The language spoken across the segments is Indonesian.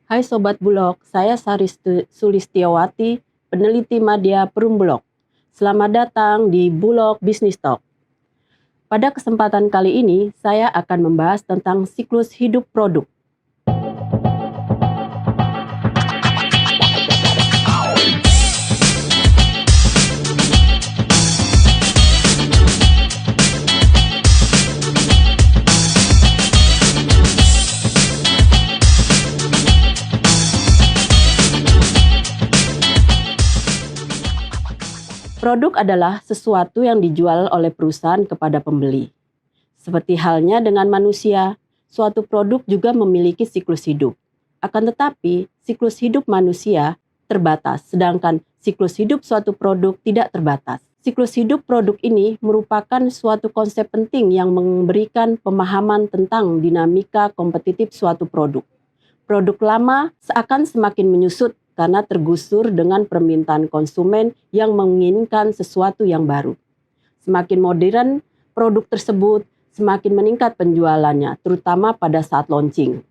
Hai Sobat Bulog, saya Sulistiawati, peneliti Madya Perumbulog. Selamat datang di Bulog Business Talk. Pada kesempatan kali ini, saya akan membahas tentang siklus hidup produk. Produk adalah sesuatu yang dijual oleh perusahaan kepada pembeli. Seperti halnya dengan manusia, suatu produk juga memiliki siklus hidup. Akan tetapi, siklus hidup manusia terbatas, sedangkan siklus hidup suatu produk tidak terbatas. Siklus hidup produk ini merupakan suatu konsep penting yang memberikan pemahaman tentang dinamika kompetitif suatu produk. Produk lama seakan semakin menyusut karena tergusur dengan permintaan konsumen yang menginginkan sesuatu yang baru. Semakin modern produk tersebut, semakin meningkat penjualannya, terutama pada saat launching.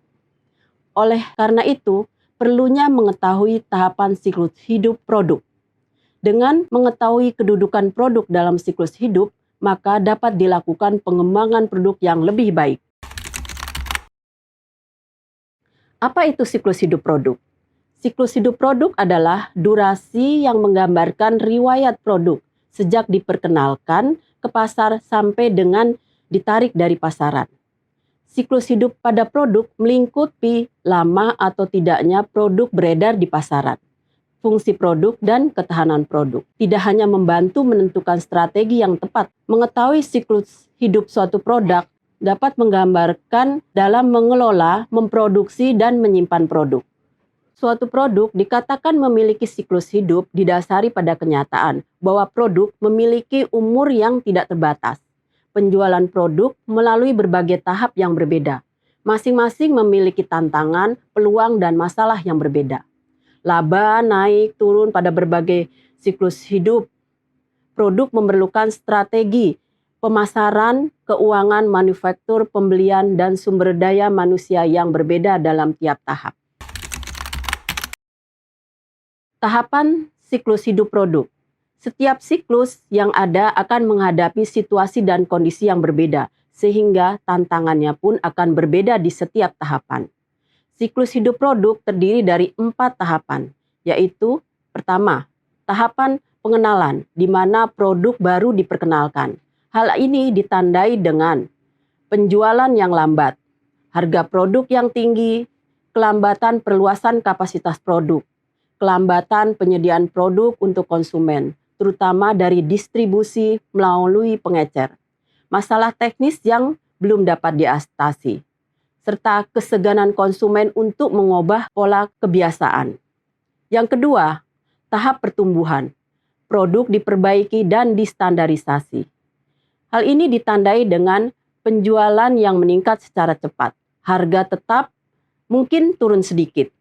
Oleh karena itu, perlunya mengetahui tahapan siklus hidup produk. Dengan mengetahui kedudukan produk dalam siklus hidup, maka dapat dilakukan pengembangan produk yang lebih baik. Apa itu siklus hidup produk? Siklus hidup produk adalah durasi yang menggambarkan riwayat produk sejak diperkenalkan ke pasar sampai dengan ditarik dari pasaran. Siklus hidup pada produk melingkupi lama atau tidaknya produk beredar di pasaran, fungsi produk dan ketahanan produk. Tidak hanya membantu menentukan strategi yang tepat, mengetahui siklus hidup suatu produk dapat menggambarkan dalam mengelola, memproduksi, dan menyimpan produk. Suatu produk dikatakan memiliki siklus hidup didasari pada kenyataan bahwa produk memiliki umur yang tidak terbatas. Penjualan produk melalui berbagai tahap yang berbeda. Masing-masing memiliki tantangan, peluang, dan masalah yang berbeda. Laba naik turun pada berbagai siklus hidup. Produk memerlukan strategi, pemasaran, keuangan, manufaktur, pembelian, dan sumber daya manusia yang berbeda dalam tiap tahap. Tahapan siklus hidup produk. Setiap siklus yang ada akan menghadapi situasi dan kondisi yang berbeda, sehingga tantangannya pun akan berbeda di setiap tahapan. Siklus hidup produk terdiri dari 4 tahapan, yaitu pertama, tahapan pengenalan, di mana produk baru diperkenalkan. Hal ini ditandai dengan penjualan yang lambat, harga produk yang tinggi, kelambatan perluasan kapasitas produk, kelambatan penyediaan produk untuk konsumen, terutama dari distribusi melalui pengecer, masalah teknis yang belum dapat diatasi, serta keseganan konsumen untuk mengubah pola kebiasaan. Yang kedua, tahap pertumbuhan, produk diperbaiki dan distandarisasi. Hal ini ditandai dengan penjualan yang meningkat secara cepat, harga tetap mungkin turun sedikit.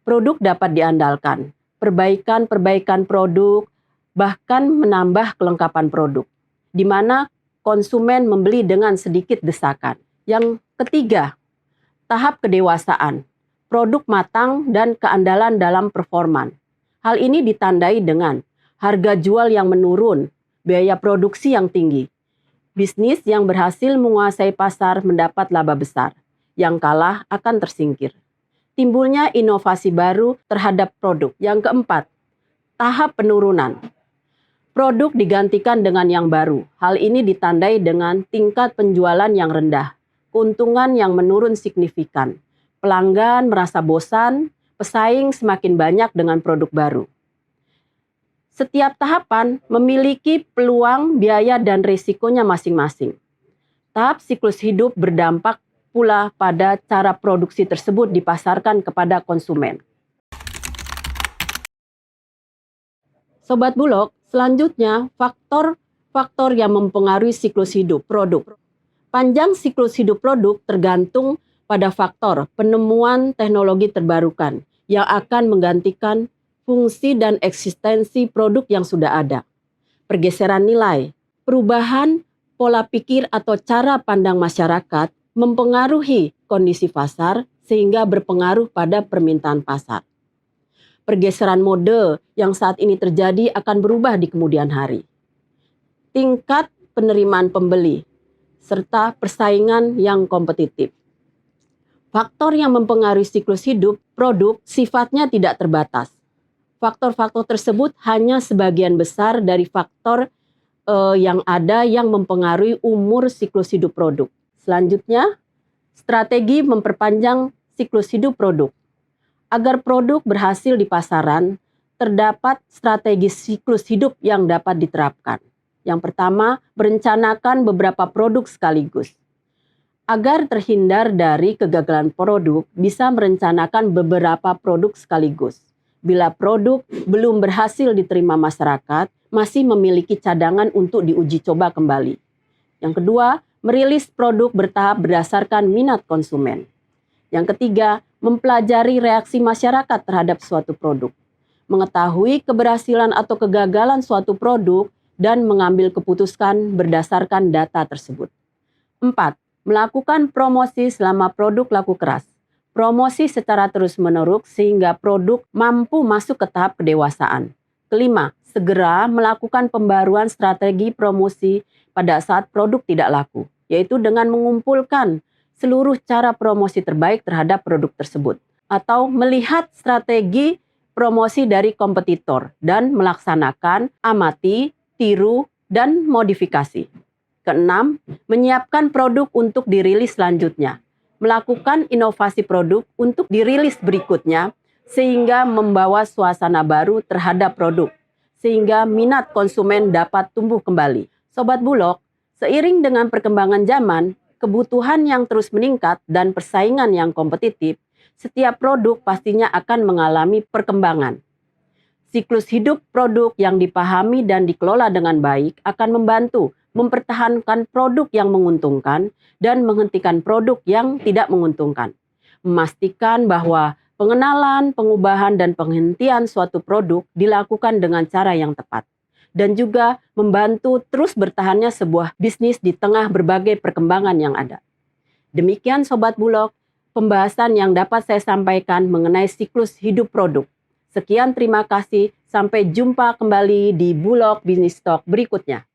Produk dapat diandalkan, perbaikan produk, bahkan menambah kelengkapan produk, di mana konsumen membeli dengan sedikit desakan. Yang ketiga, tahap kedewasaan, produk matang dan keandalan dalam performan. Hal ini ditandai dengan harga jual yang menurun, biaya produksi yang tinggi. Bisnis yang berhasil menguasai pasar mendapat laba besar, yang kalah akan tersingkir. Timbulnya inovasi baru terhadap produk. Yang keempat, tahap penurunan. Produk digantikan dengan yang baru. Hal ini ditandai dengan tingkat penjualan yang rendah, keuntungan yang menurun signifikan, pelanggan merasa bosan, pesaing semakin banyak dengan produk baru. Setiap tahapan memiliki peluang, biaya, dan risikonya masing-masing. Tahap siklus hidup berdampak pula pada cara produksi tersebut dipasarkan kepada konsumen. Sobat Bulog, selanjutnya faktor-faktor yang mempengaruhi siklus hidup produk. Panjang siklus hidup produk tergantung pada faktor penemuan teknologi terbarukan yang akan menggantikan fungsi dan eksistensi produk yang sudah ada. Pergeseran nilai, perubahan pola pikir atau cara pandang masyarakat mempengaruhi kondisi pasar sehingga berpengaruh pada permintaan pasar. Pergeseran mode yang saat ini terjadi akan berubah di kemudian hari. Tingkat penerimaan pembeli, serta persaingan yang kompetitif. Faktor yang mempengaruhi siklus hidup produk sifatnya tidak terbatas. Faktor-faktor tersebut hanya sebagian besar dari faktor yang ada yang mempengaruhi umur siklus hidup produk. Selanjutnya, strategi memperpanjang siklus hidup produk. Agar produk berhasil di pasaran, terdapat strategi siklus hidup yang dapat diterapkan. Yang pertama, merencanakan beberapa produk sekaligus. Agar terhindar dari kegagalan produk, bisa merencanakan beberapa produk sekaligus. Bila produk belum berhasil diterima masyarakat, masih memiliki cadangan untuk diuji coba kembali. Yang kedua, merilis produk bertahap berdasarkan minat konsumen. Yang ketiga, mempelajari reaksi masyarakat terhadap suatu produk. Mengetahui keberhasilan atau kegagalan suatu produk dan mengambil keputusan berdasarkan data tersebut. 4. Melakukan promosi selama produk laku keras. Promosi secara terus-menerus sehingga produk mampu masuk ke tahap kedewasaan. Kelima, segera melakukan pembaruan strategi promosi pada saat produk tidak laku, yaitu dengan mengumpulkan seluruh cara promosi terbaik terhadap produk tersebut, atau melihat strategi promosi dari kompetitor dan melaksanakan amati, tiru, dan modifikasi. Keenam, menyiapkan produk untuk dirilis selanjutnya. Melakukan inovasi produk untuk dirilis berikutnya sehingga membawa suasana baru terhadap produk, sehingga minat konsumen dapat tumbuh kembali. Sobat Bulog, seiring dengan perkembangan zaman, kebutuhan yang terus meningkat dan persaingan yang kompetitif, setiap produk pastinya akan mengalami perkembangan. Siklus hidup produk yang dipahami dan dikelola dengan baik akan membantu mempertahankan produk yang menguntungkan dan menghentikan produk yang tidak menguntungkan. Memastikan bahwa pengenalan, pengubahan, dan penghentian suatu produk dilakukan dengan cara yang tepat. Dan juga membantu terus bertahannya sebuah bisnis di tengah berbagai perkembangan yang ada. Demikian Sobat Bulog, pembahasan yang dapat saya sampaikan mengenai siklus hidup produk. Sekian, terima kasih. Sampai jumpa kembali di Bulog Business Talk berikutnya.